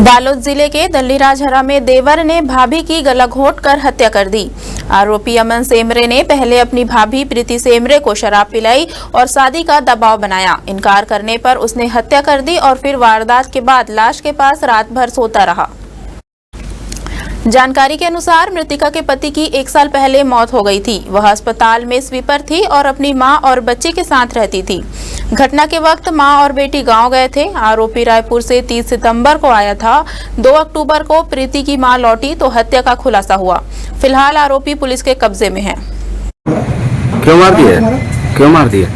बालोद जिले के दल्लीराजहरा में देवर ने भाभी की गला घोंटकर हत्या कर दी। आरोपी अमन सेमरे ने पहले अपनी भाभी प्रीति सेमरे को शराब पिलाई और शादी का दबाव बनाया। इनकार करने पर उसने हत्या कर दी और फिर वारदात के बाद लाश के पास रात भर सोता रहा। जानकारी के अनुसार मृतिका के पति की 1 साल पहले मौत हो गई थी। वह अस्पताल में स्वीपर थी और अपनी मां और बच्चे के साथ रहती थी। घटना के वक्त मां और बेटी गांव गए थे। आरोपी रायपुर से 30 सितंबर को आया था। 2 अक्टूबर को प्रीति की मां लौटी तो हत्या का खुलासा हुआ। फिलहाल आरोपी पुलिस के कब्जे में है। क्यों मार दिया? क्यों मार दिया?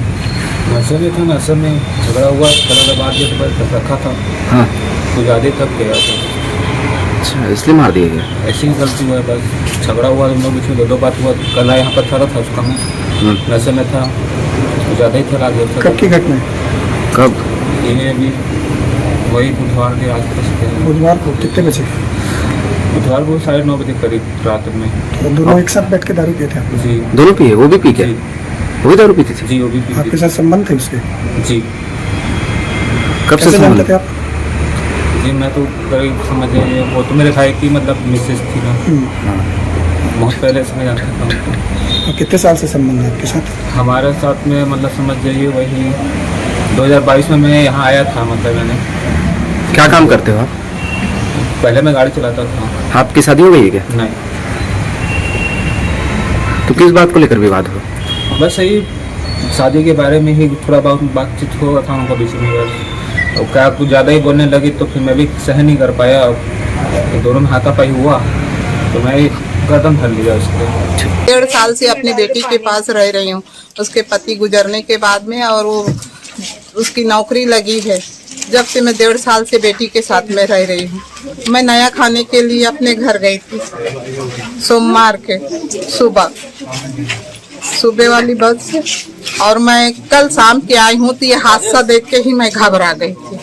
नशे में था, नशे में झगड़ा हुआ, झगड़ा बाद जो रखा था। हाँ, तो ज्यादा तक गया था। अच्छा, इसलिए मार दिया गया? ऐसी ही गलती हुआ, बस झगड़ा हुआ, हम लोग बीच में दो बात हुआ। कल यहाँ पर खड़ा था, उसका मैं नशे में था, तो ज़्यादा ही चला गया। कब की घटना? कब? ये अभी वही बुधवार के आसपास। बुधवार को कितने बजे? बुधवार को 9:30 बजे करीब रात में। तो दोनों एक साथ बैठ के दारू पीते थे? जी। दोनों पिए? वो भी पी के? वो भी दारू पीती थी? जी, वो भी पी। आपके साथ संबंध थे उसके? जी। कब से जानते थे आप? जी, मैं तो करीब समझिए, वो तो मेरे भाई की मतलब मिसेस थी ना, बहुत पहले से मैं जानता था। और कितने साल से संबंध है आपके साथ? हमारे साथ में मतलब समझ जाइए वही 2022 में मैं यहाँ आया था। मतलब मैंने क्या काम करते हो आप? पहले मैं गाड़ी चलाता था। आपकी शादी हो गई है क्या? नहीं। तो किस बात को लेकर विवाद हो? बस यही शादी के बारे में ही थोड़ा बहुत बातचीत हो रहा था उनका बीच में। बस और क्या कुछ ज़्यादा ही बोलने लगी तो फिर मैं भी सहन नहीं कर पाया। तो दोनों में हाथापाई हुआ तो मैं कदम धर लिया उसको। 1.5 साल से अपनी बेटी के पास रह रही हूँ, उसके पति गुजरने के बाद में, और वो उसकी नौकरी लगी है। जब से मैं 1.5 साल से बेटी के साथ में रह रही हूँ। मैं नया खाने के लिए अपने घर गई थी सोमवार के सुबह वाली बस से, और मैं कल शाम के आई हूँ तो ये हादसा देख के ही मैं घबरा गई थी।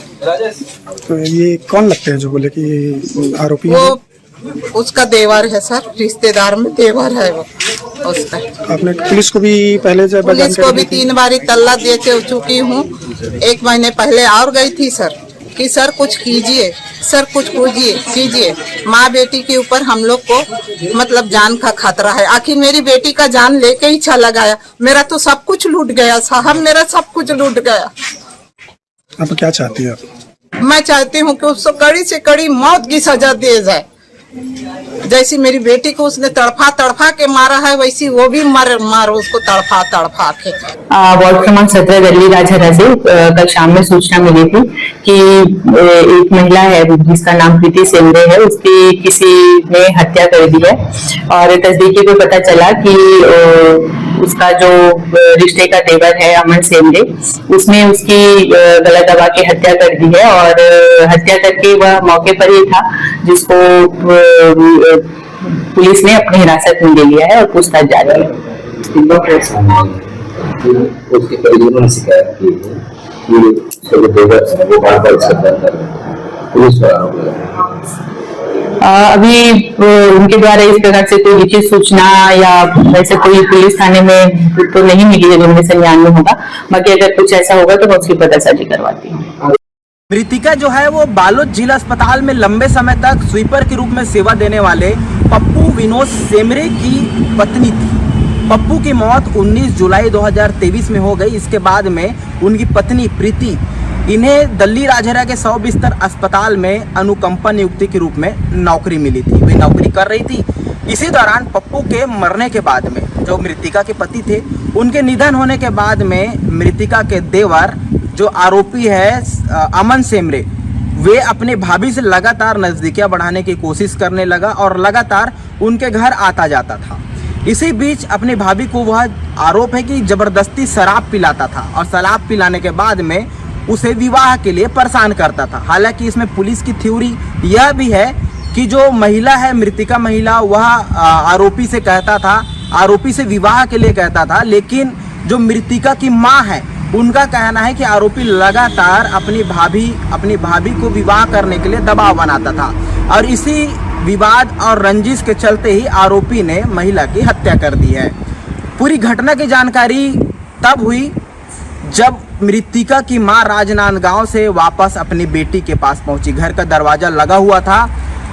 तो ये कौन लगते हैं जो बोले कि आरोपी? वो उसका देवर है सर, रिश्तेदार में देवर है वो उसका। आपने पुलिस को भी पहले जब पुलिस को भी 3 बार तल्ला दे चुकी हूँ। 1 महीने पहले और गई थी सर कि सर कुछ कीजिए, सर कुछ कीजिए। माँ बेटी के ऊपर हम लोग को मतलब जान का खतरा है। आखिर मेरी बेटी का जान लेके ही चला गया। मेरा तो सब कुछ लूट गया साहब, मेरा सब कुछ लूट गया। आप क्या चाहती है? मैं चाहती हूँ कि उसको कड़ी से कड़ी मौत की सजा दी जाए। जैसी मेरी बेटी को उसने तड़फा के मारा है, वैसी वो भी मारो उसको तड़फा के। वार्ड क्रमांक 17 दल्लीराजहरा से कल शाम में सूचना मिली थी कि एक महिला है जिसका नाम प्रीति सेमरे है, उसकी किसी ने हत्या कर दी है। और तस्दीकी पे पता चला कि उसका जो रिश्ते का देवर है अमन सेमरे, उसने उसकी गला दबा के हत्या कर दी है। और हत्या करके वह मौके पर ही था, जिसको पुलिस ने अपनी हिरासत में ले लिया है और पूछताछ जारी है। उसके परिजनों ने शिकायत की है कि उसके देवर से वो बार-बार पुलिस पर आरोप लगा। अभी उनके द्वारा इस प्रकार से कोई लिखित सूचना या वैसे कोई पुलिस थाने में तो नहीं मिली है जिनमें संज्ञान में होगा। बाकी अगर कुछ ऐसा होगा तो मैं उसकी पतासाजी करवाती हूँ। मृतिका जो है वो बालोद जिला अस्पताल में लंबे समय तक स्वीपर के रूप में सेवा देने वाले पप्पू विनोद सेमरे की पत्नी थी। पप्पू की मौत 19 जुलाई 2023 में हो गई। इसके बाद में उनकी पत्नी प्रीति, इन्हें दल्लीराजहरा के 100 बिस्तर अस्पताल में अनुकंपा नियुक्ति के रूप में नौकरी मिली थी। वे नौकरी कर रही थी। इसी दौरान पप्पू के मरने के बाद में, जो मृतिका के पति थे, उनके निधन होने के बाद में मृतिका के देवर जो आरोपी है अमन सेमरे, वे अपने भाभी से लगातार नजदीकियां बढ़ाने की कोशिश करने लगा और लगातार उनके घर आता जाता था। इसी बीच अपनी भाभी को वह आरोप है कि जबरदस्ती शराब पिलाता था और शराब पिलाने के बाद में उसे विवाह के लिए परेशान करता था। हालांकि इसमें पुलिस की थ्योरी यह भी है कि जो महिला है, मृतिका महिला, वह आरोपी से कहता था, आरोपी से विवाह के लिए कहता था। लेकिन जो मृतिका की माँ है, उनका कहना है कि आरोपी लगातार अपनी भाभी को विवाह करने के लिए दबाव बनाता था। और इसी विवाद और रंजिश के चलते ही आरोपी ने महिला की हत्या कर दी है। पूरी घटना की जानकारी तब हुई जब मृतिका की मां राजनांदगांव से वापस अपनी बेटी के पास पहुंची। घर का दरवाजा लगा हुआ था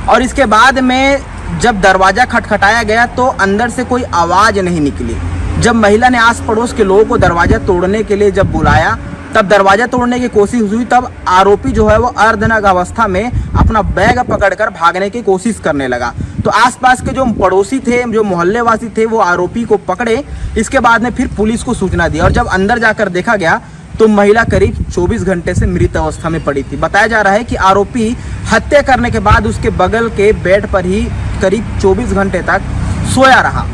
और इसके बाद में जब दरवाजा खटखटाया गया तो अंदर से कोई आवाज नहीं निकली। जब महिला ने आस पड़ोस के लोगों को दरवाजा तोड़ने के लिए जब बुलाया, तब दरवाजा तोड़ने की कोशिश हुई। तब आरोपी जो है वो अर्धनग्न अवस्था में अपना बैग पकड़कर भागने की कोशिश करने लगा। तो आसपास के जो पड़ोसी थे, जो मोहल्ले वासी थे, वो आरोपी को पकड़े। इसके बाद में फिर पुलिस को सूचना दी और जब अंदर जाकर देखा गया तो महिला करीब 24 घंटे से मृत अवस्था में पड़ी थी। बताया जा रहा है कि आरोपी हत्या करने के बाद उसके बगल के बेड पर ही करीब 24 घंटे तक सोया रहा।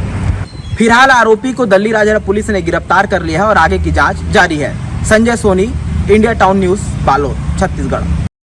फिलहाल आरोपी को दल्ली राजहरा पुलिस ने गिरफ्तार कर लिया है और आगे की जांच जारी है। Sanjay Soni, India town news, Balod, Chhattisgarh.